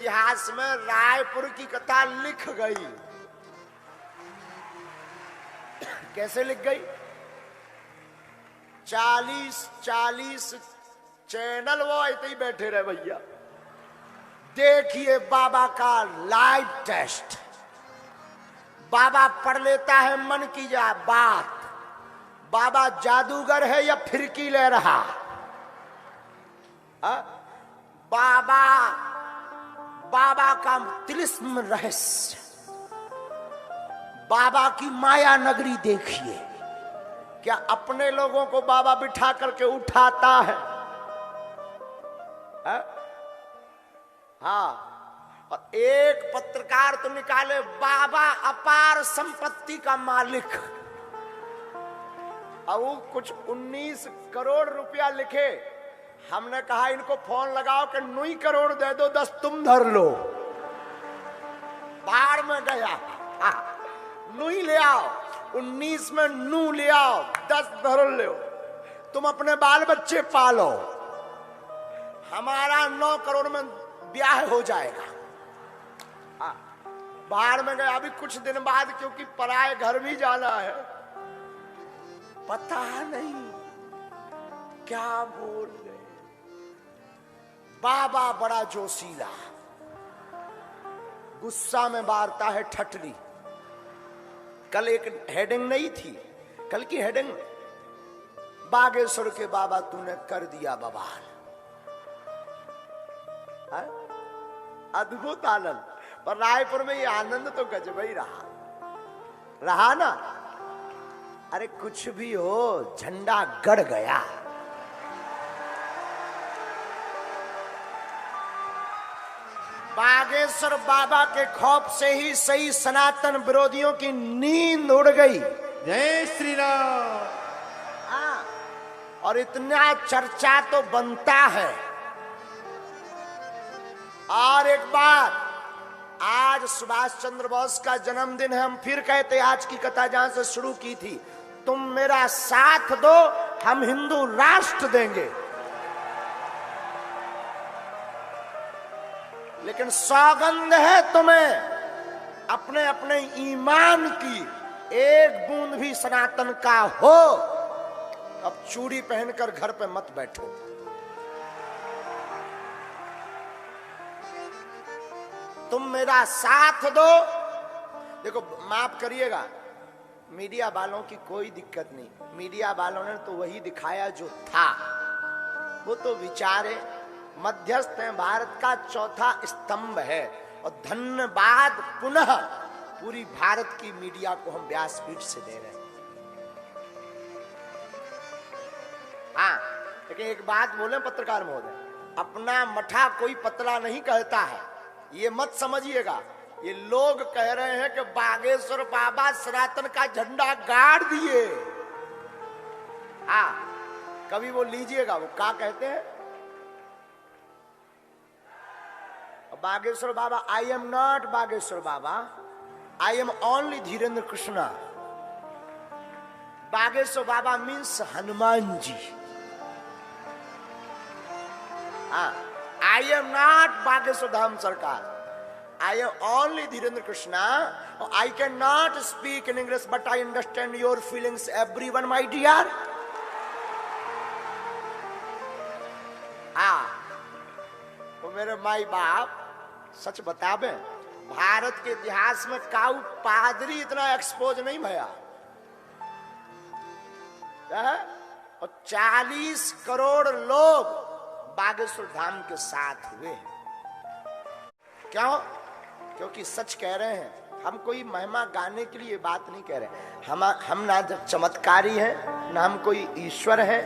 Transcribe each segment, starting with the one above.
इतिहास में रायपुर की कथा लिख गई। कैसे लिख गई? 40 चैनल वो ऐसे ही बैठे रहे भैया। देखिए बाबा का लाइव टेस्ट। बाबा पढ़ लेता है मन की बात। बाबा जादूगर है या फिरकी ले रहा? बाबा का तिलिस्म रहस्य, बाबा की माया नगरी देखिए। क्या अपने लोगों को बाबा बिठा करके उठाता है? हाँ। और एक पत्रकार तो निकाले बाबा अपार संपत्ति का मालिक, और वो कुछ 19 करोड़ रुपया लिखे। हमने कहा इनको फोन लगाओ कि 9 करोड़ दे दो, 10 तुम धर लो। बाढ़ में गया, 9 ले आओ, 19 में 9 ले आओ, 10 धर लो, तुम अपने बाल बच्चे पालो, हमारा 9 करोड़ में ब्याह हो जाएगा। बाढ़ में गया। अभी कुछ दिन बाद क्योंकि पराए घर भी जाना है, पता नहीं क्या बोल गए। बाबा बड़ा जोशीला, गुस्सा में मारता है ठटली। कल एक हेडिंग नहीं थी, कल की हेडिंग बागेश्वर के बाबा तूने कर दिया बवाल। अद्भुत आनंद। पर रायपुर में ये आनंद तो गजब ही रहा ना। अरे कुछ भी हो, झंडा गड़ गया। बागेश्वर बाबा के खौफ से ही सही सनातन विरोधियों की नींद उड़ गई। जय श्री राम। और इतना चर्चा तो बनता है। और एक बात, आज सुभाष चंद्र बोस का जन्मदिन है। हम फिर कहते आज की कथा जहां से शुरू की थी, तुम मेरा साथ दो, हम हिंदू राष्ट्र देंगे। लेकिन सौगंध है तुम्हें अपने अपने ईमान की, एक बूंद भी सनातन का हो। अब चूड़ी पहनकर घर पे मत बैठो। तुम मेरा साथ दो। देखो माफ करिएगा, मीडिया वालों की कोई दिक्कत नहीं। मीडिया वालों ने तो वही दिखाया जो था। वो तो विचारे मध्यस्थ हैं, भारत का चौथा स्तंभ है। और धन्यवाद पुनः पूरी भारत की मीडिया को हम व्यासपीठ से दे रहे हैं। हाँ, लेकिन एक बात बोले पत्रकार महोदय, अपना मठा कोई पतला नहीं कहता है, ये मत समझिएगा। ये लोग कह रहे हैं कि बागेश्वर बाबा सनातन का झंडा गाड़ दिए। हाँ, कभी वो लीजिएगा, वो क्या कहते हैं Bageshwar Baba, I am not Bageshwar Baba, I am only Dhirendra Krishna. Bageshwar Baba means Hanuman ji. I am not Bageshwar Dham Sarkar. I am only Dhirendra Krishna. I cannot speak in English, but I understand your feelings, everyone, my dear. तो मेरे माई बाप सच बतावे, भारत के इतिहास में काऊ पादरी इतना expose नहीं भया। और 40 करोड़ लोग बागेश्वर धाम के साथ हुए हैं। क्यों? क्योंकि सच कह रहे हैं। हम कोई महिमा गाने के लिए बात नहीं कह रहे। हम ना चमत्कारी हैं, ना हम कोई ईश्वर हैं,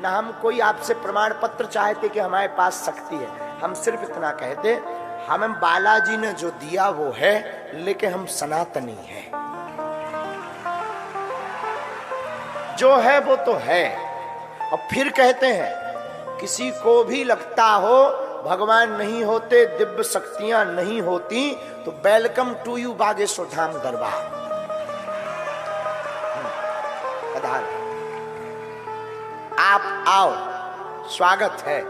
ना हम कोई आपसे प्रमाण पत्र चाहते कि हमारे पास शक्ति है। हम सिर्फ इतना कहते, हमें बालाजी ने जो दिया वो है, लेकिन हम सनातनी हैं। जो है वो तो है। और फिर कहते हैं, किसी को भी लगता हो भगवान नहीं होते, दिव्य शक्तियां नहीं होती, तो welcome to you Bageshwar Dham दरबार। आप आओ, स्वागत है।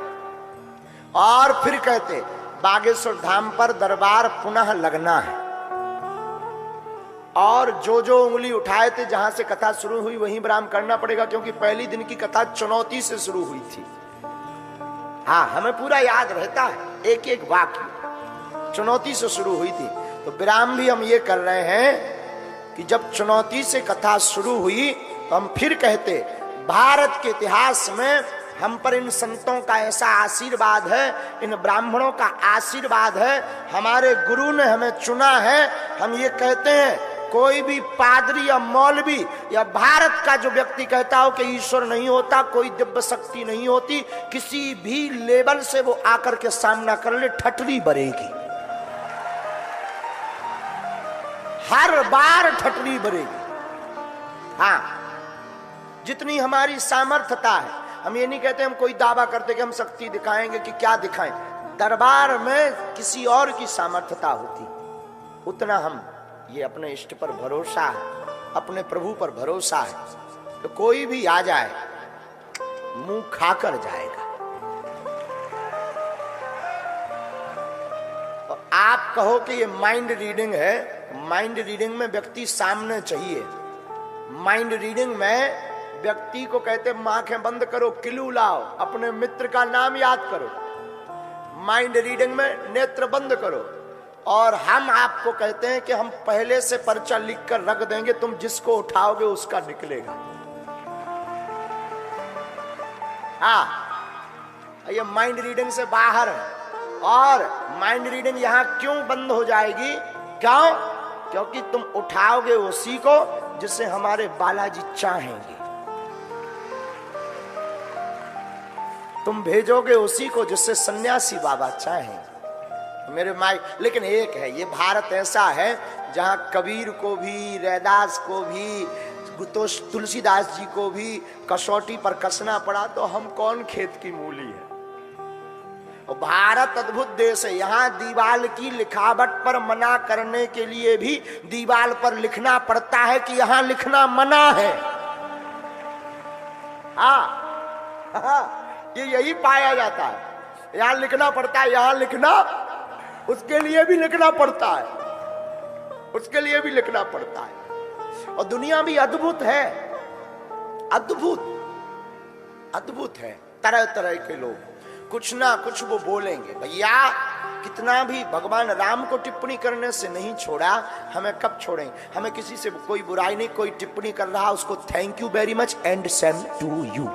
और फिर कहते, बागेश्वर धाम पर दरबार पुनः लगना है। और जो जो उंगली उठाए थे, जहां से कथा शुरू हुई वहीं विराम करना पड़ेगा, क्योंकि पहली दिन की कथा चुनौती से शुरू हुई थी। हाँ, हमें पूरा याद रहता है, एक एक वाक्य चुनौती से शुरू हुई थी। तो विराम भी हम ये कर रहे हैं कि जब चुनौती से कथा शुरू हुई तो हम फिर कहते, भारत के इतिहास में हम पर इन संतों का ऐसा आशीर्वाद है, इन ब्राह्मणों का आशीर्वाद है, हमारे गुरु ने हमें चुना है। हम ये कहते हैं, कोई भी पादरी या मौलवी या भारत का जो व्यक्ति कहता हो कि ईश्वर नहीं होता, कोई दिव्य शक्ति नहीं होती, किसी भी लेवल से वो आकर के सामना कर ले, ठटरी बरेगी, हर बार ठटरी बरेगी। हाँ, जितनी हमारी सामर्थ्यता है, हम ये नहीं कहते हम कोई दावा करते कि हम शक्ति दिखाएंगे कि क्या दिखाएं, दरबार में किसी और की सामर्थ्यता होती, उतना हम ये अपने इष्ट पर भरोसा है, अपने प्रभु पर भरोसा है, तो कोई भी आ जाए मुंह खाकर जाएगा। तो आप कहो कि ये माइंड रीडिंग है, माइंड रीडिंग में व्यक्ति सामने चाहिए। माइंड रीडिंग में व्यक्ति को कहते आंखें बंद करो, किलू लाओ, अपने मित्र का नाम याद करो। माइंड रीडिंग में नेत्र बंद करो, और हम आपको कहते हैं कि हम पहले से पर्चा लिखकर रख देंगे, तुम जिसको उठाओगे उसका निकलेगा। हाँ, ये माइंड रीडिंग से बाहर है। और माइंड रीडिंग यहां क्यों बंद हो जाएगी? क्यों? क्योंकि तुम उठाओगे उसी को जिसे हमारे बालाजी चाहेंगे, तुम भेजोगे उसी को जिससे सन्यासी बाबा चाहेंगे, मेरे माई। लेकिन एक है, ये भारत ऐसा है जहां कबीर को भी, रैदास को भी, तो तुलसीदास जी को भी कसौटी पर कसना पड़ा, तो हम कौन खेत की मूली है। और भारत अद्भुत देश है, यहाँ दीवाल की लिखावट पर मना करने के लिए भी दीवाल पर लिखना पड़ता है कि यहाँ लिखना मना है। हाँ, ये यही पाया जाता है, यहाँ लिखना पड़ता है, यहाँ लिखना, उसके लिए भी लिखना पड़ता है, उसके लिए भी लिखना पड़ता है। और दुनिया भी अद्भुत है, अद्भुत अद्भुत है। तरह तरह के लोग कुछ ना कुछ वो बोलेंगे। भैया कितना भी भगवान राम को टिप्पणी करने से नहीं छोड़ा, हमें कब छोड़ेंगे? हमें किसी से कोई बुराई नहीं, कोई टिप्पणी कर रहा उसको thank you very much and same to you.